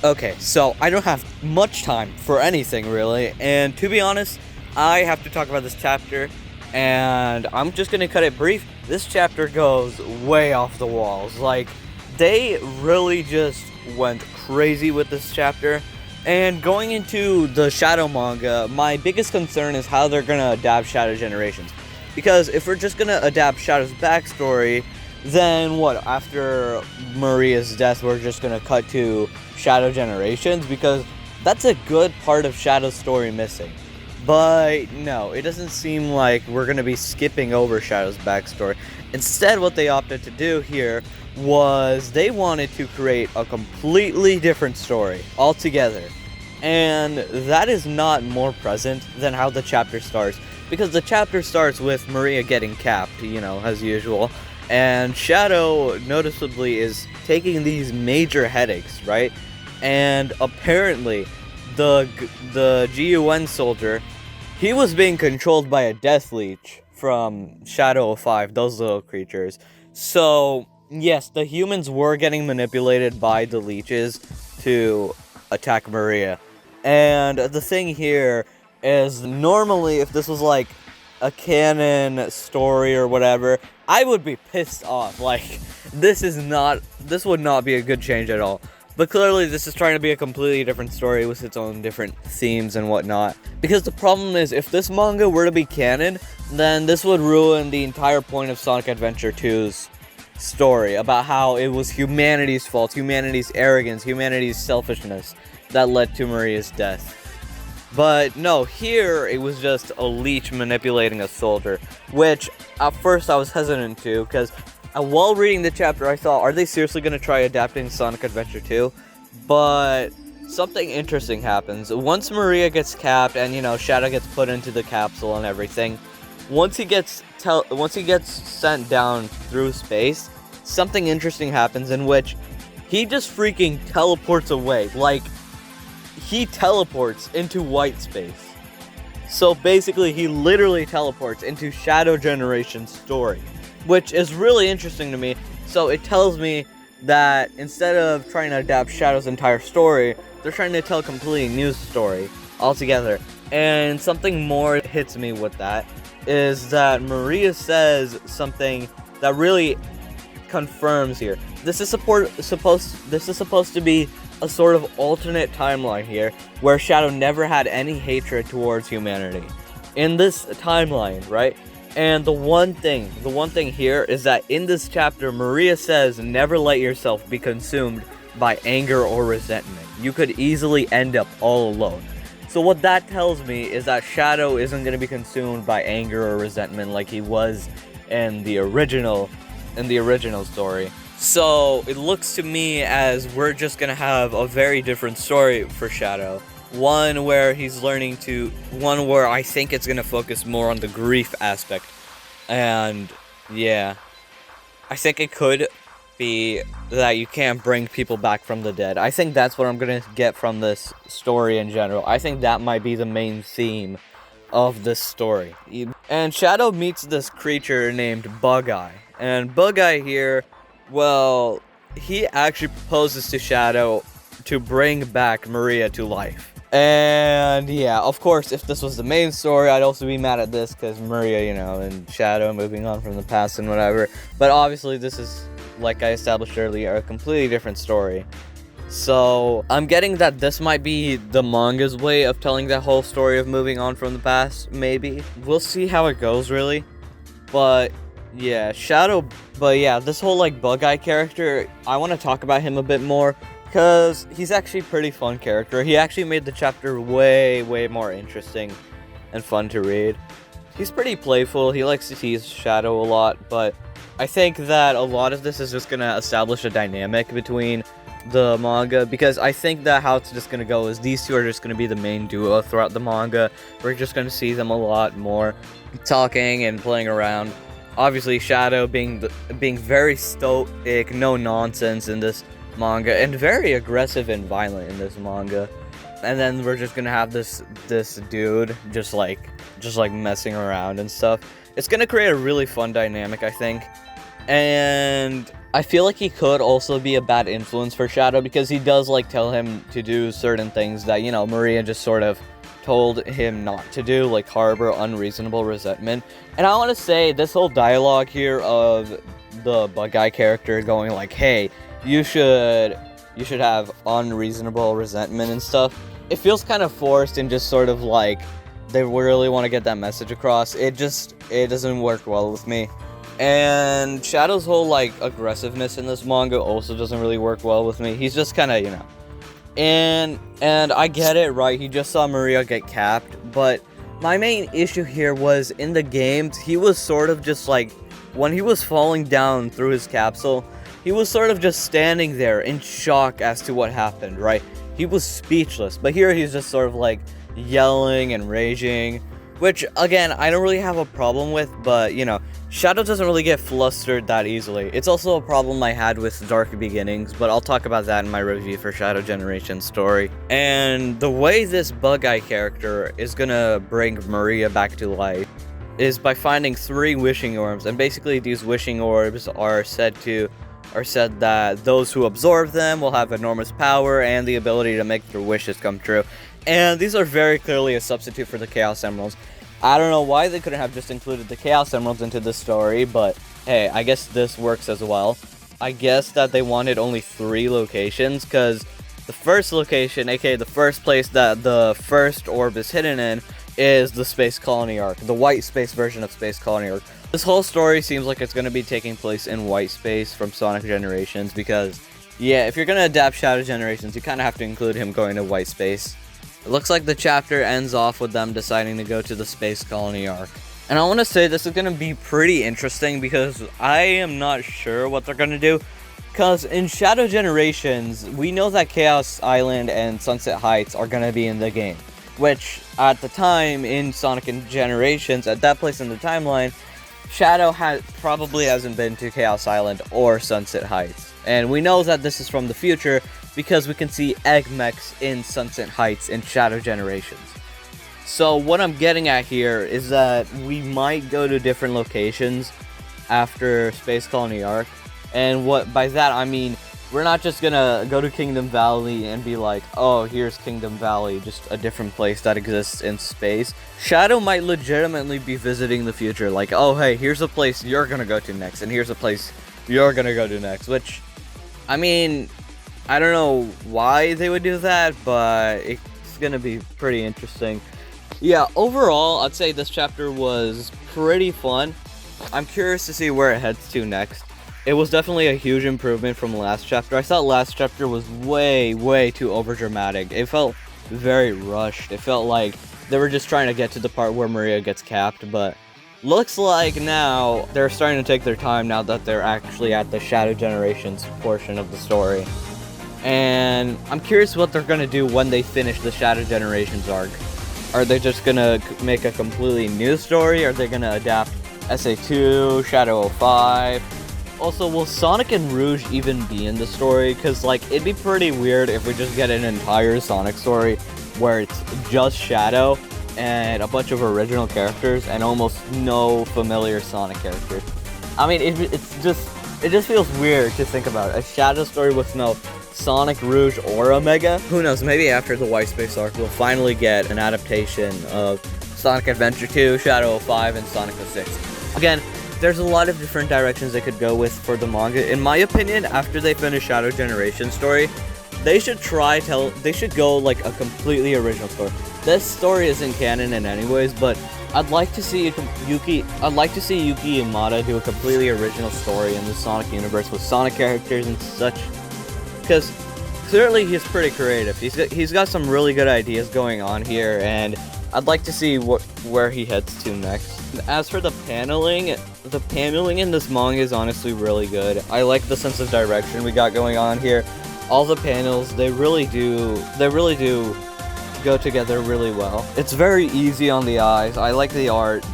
Okay, so I don't have much time for anything really, and to be honest, I have to talk about this chapter, and I'm just gonna cut it brief. This chapter goes way off the walls. Like, they really just went crazy with this chapter. And going into the Shadow Manga, my biggest concern is how they're gonna adapt Shadow Generations. Because if we're just gonna adapt Shadow's backstory, then what, after Maria's death, we're just gonna cut to Shadow Generations? Because that's a good part of Shadow's story missing. But no, it doesn't seem like we're gonna be skipping over Shadow's backstory. Instead, what they opted to do here was they wanted to create a completely different story altogether. And that is not more present than how the chapter starts. Because the chapter starts with Maria getting capped, as usual. And Shadow noticeably is taking these major headaches, right? And apparently, the GUN soldier, he was being controlled by a death leech from Shadow 5, those little creatures. So, yes, the humans were getting manipulated by the leeches to attack Maria. And the thing here is, normally, if this was like a canon story or whatever, I would be pissed off. Like, this would not be a good change at all. But clearly this is trying to be a completely different story with its own different themes and whatnot. Because the problem is, if this manga were to be canon, then this would ruin the entire point of Sonic Adventure 2's story about how it was humanity's fault, humanity's arrogance, humanity's selfishness that led to Maria's death. But no, here it was just a leech manipulating a soldier, which at first I was hesitant to, because while reading the chapter I thought, are they seriously going to try adapting Sonic Adventure 2? But something interesting happens. Once Maria gets capped and, Shadow gets put into the capsule and everything, once he gets sent down through space, something interesting happens in which he just freaking teleports away. Like, he teleports into white space. So basically, he literally teleports into Shadow Generation's story, which is really interesting to me. So it tells me that instead of trying to adapt Shadow's entire story, they're trying to tell a completely new story altogether. And something more hits me with that is that Maria says something that really confirms here. This is supposed to be a sort of alternate timeline here, where Shadow never had any hatred towards humanity. In this timeline, right? And the one thing here is that in this chapter, Maria says, never let yourself be consumed by anger or resentment. You could easily end up all alone. So what that tells me is that Shadow isn't going to be consumed by anger or resentment like he was in the original story. So it looks to me as we're just gonna have a very different story for Shadow. One where I think it's gonna focus more on the grief aspect. And yeah, I think it could be that you can't bring people back from the dead. I think that's what I'm gonna get from this story in general. I think that might be the main theme of this story. And Shadow meets this creature named Bug-Eye. And Bug-Eye here, well, he actually proposes to Shadow to bring back Maria to life. And yeah, of course, if this was the main story, I'd also be mad at this, because Maria, and Shadow moving on from the past and whatever. But obviously, this is, like I established earlier, a completely different story. So I'm getting that this might be the manga's way of telling that whole story of moving on from the past, maybe. We'll see how it goes, really. But yeah, this whole, Bug-Eye character, I want to talk about him a bit more, because he's actually a pretty fun character. He actually made the chapter way, way more interesting and fun to read. He's pretty playful, he likes to tease Shadow a lot, but I think that a lot of this is just going to establish a dynamic between the manga, because I think that how it's just going to go is these two are just going to be the main duo throughout the manga. We're just going to see them a lot more talking and playing around. Obviously, Shadow being very stoic, no nonsense in this manga, and very aggressive and violent in this manga. And then we're just gonna have this dude just like messing around and stuff. It's gonna create a really fun dynamic, I think. And I feel like he could also be a bad influence for Shadow, because he does like tell him to do certain things that, you know, Maria just sort of told him not to do, like harbor unreasonable resentment. And I want to say this whole dialogue here of the bug guy character going like, hey, you should have unreasonable resentment and stuff, it feels kind of forced and just sort of like they really want to get that message across. It doesn't work well with me. And Shadow's whole like aggressiveness in this manga also doesn't really work well with me. He's just kind of, you know, and I get it, right? He just saw Maria get capped, but my main issue here was in the games, he was sort of just like, when he was falling down through his capsule, he was sort of just standing there in shock as to what happened, right? He was speechless, but here he's just sort of like yelling and raging, which again, I don't really have a problem with, but you know, Shadow doesn't really get flustered that easily. It's also a problem I had with Dark Beginnings, but I'll talk about that in my review for Shadow Generation story. And the way this Bug Eye character is gonna bring Maria back to life is by finding 3 wishing orbs, and basically these wishing orbs are said that those who absorb them will have enormous power and the ability to make their wishes come true. And these are very clearly a substitute for the Chaos Emeralds. I don't know why they couldn't have just included the Chaos Emeralds into this story, but hey, I guess this works as well. I guess that they wanted only 3 locations, because the first location, aka the first place that the first orb is hidden in, is the Space Colony arc, the white space version of Space Colony arc. This whole story seems like it's going to be taking place in white space from Sonic Generations, because yeah, if you're going to adapt Shadow Generations, you kind of have to include him going to white space. It looks like the chapter ends off with them deciding to go to the Space Colony arc. And I want to say this is going to be pretty interesting, because I am not sure what they're going to do. Because in Shadow Generations, we know that Chaos Island and Sunset Heights are going to be in the game. Which, at the time, in Sonic Generations, at that place in the timeline, Shadow probably hasn't been to Chaos Island or Sunset Heights. And we know that this is from the future, because we can see egg mechs in Sunset Heights in Shadow Generations. So what I'm getting at here is that we might go to different locations after Space Colony Arc. And what by that I mean, we're not just gonna go to Kingdom Valley and be like, oh, here's Kingdom Valley, just a different place that exists in space. Shadow might legitimately be visiting the future, like, oh hey, here's a place you're gonna go to next, and here's a place you're gonna go to next, which, I mean, I don't know why they would do that, but it's gonna be pretty interesting. Yeah, overall, I'd say this chapter was pretty fun. I'm curious to see where it heads to next. It was definitely a huge improvement from last chapter. I thought last chapter was way too overdramatic. It felt very rushed. It felt like they were just trying to get to the part where Maria gets capped, but looks like now they're starting to take their time now that they're actually at the Shadow Generations portion of the story. And I'm curious what they're going to do when they finish the Shadow Generations arc. Are they just going to make a completely new story? Are they going to adapt SA2, Shadow 05? Also, will Sonic and Rouge even be in the story? Because, like, it'd be pretty weird if we just get an entire Sonic story where it's just Shadow and a bunch of original characters and almost no familiar Sonic characters. I mean, it just feels weird to think about. A Shadow story with no Sonic, Rouge, or Omega. Who knows, maybe after the White Space arc, we'll finally get an adaptation of Sonic Adventure 2, Shadow 05, and Sonic 06. Again, there's a lot of different directions they could go with for the manga. In my opinion, after they finish Shadow Generation story, they should go like a completely original story. This story isn't canon in anyways, but I'd like to see Yuki Yamada do a completely original story in the Sonic universe with Sonic characters and such, because clearly he's pretty creative. He's got some really good ideas going on here, and I'd like to see where he heads to next. As for the paneling in this manga is honestly really good. I like the sense of direction we got going on here. All the panels, they really do go together really well. It's very easy on the eyes. I like the art.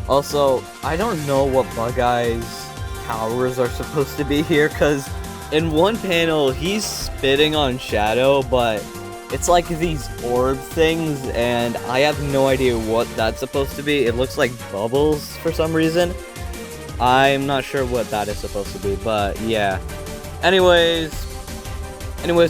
Also, I don't know what Bug Eye's powers are supposed to be here, because in one panel he's spitting on Shadow, but it's like these orb things, and I have no idea what that's supposed to be. It looks like bubbles for some reason. I'm not sure what that is supposed to be, but yeah. Anyways,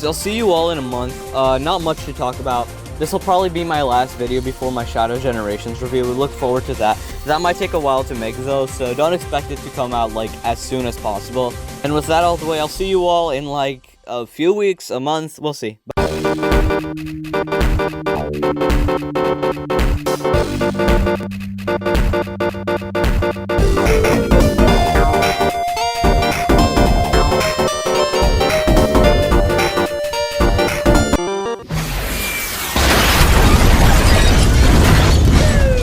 I'll see you all in a month. Not much to talk about. This will probably be my last video before my Shadow Generations review. We look forward to that. That might take a while to make though, so don't expect it to come out like as soon as possible. And with that out of the way, I'll see you all in like a few weeks, a month. We'll see. Bye.